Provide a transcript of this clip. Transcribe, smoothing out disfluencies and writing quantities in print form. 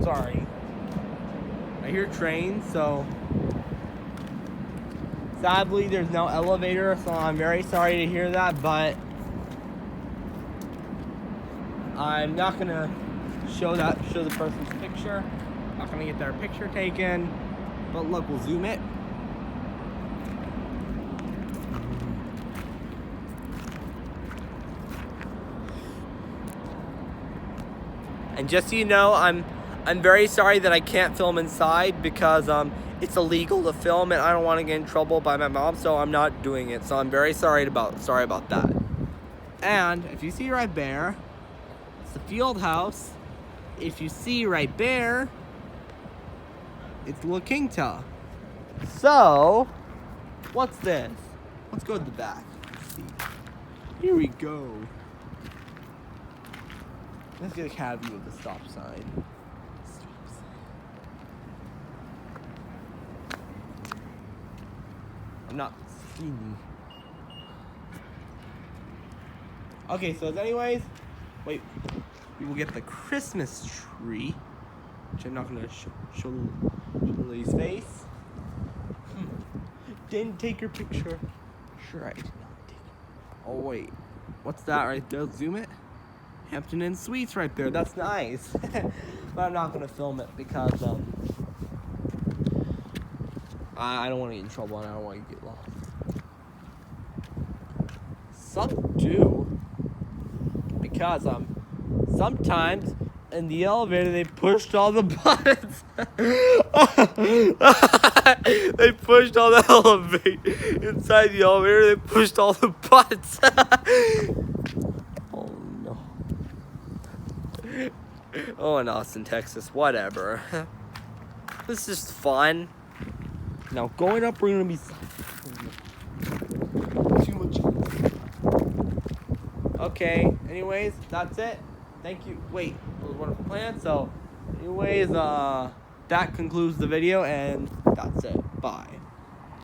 sorry. I hear trains, so sadly there's no elevator, so I'm very sorry to hear that, but I'm not gonna show the person's picture. Not gonna get their picture taken. But look, we'll zoom it. And just so you know, I'm very sorry that I can't film inside because it's illegal to film and I don't want to get in trouble by my mom, so I'm not doing it. So I'm very sorry about that. And if you see right there, it's the field house. If you see right there, it's La Quinta. So, what's this? Let's go to the back. Let's see. Here we go. Let's get a cab view of the stop sign. I'm not seeing. Okay, so anyways, wait. We will get the Christmas tree, which I'm not gonna show the lady's face. Didn't take your picture. Sure, I did not take it. Oh wait, what's that right there? Zoom it. Hampton Inn Suites right there. That's nice. But I'm not gonna film it because I don't want to get in trouble and I don't want to get lost. Some do, because sometimes in the elevator they pushed all the buttons. They pushed all the elevator inside the elevator. They pushed all the buttons. Oh no. Oh, in Austin, Texas, whatever. This is fun. Now going up, we're gonna be too much. Okay. Anyways, that's it. Thank you. Wait, that was one of the plans. So, anyways, that concludes the video, and that's it. Bye.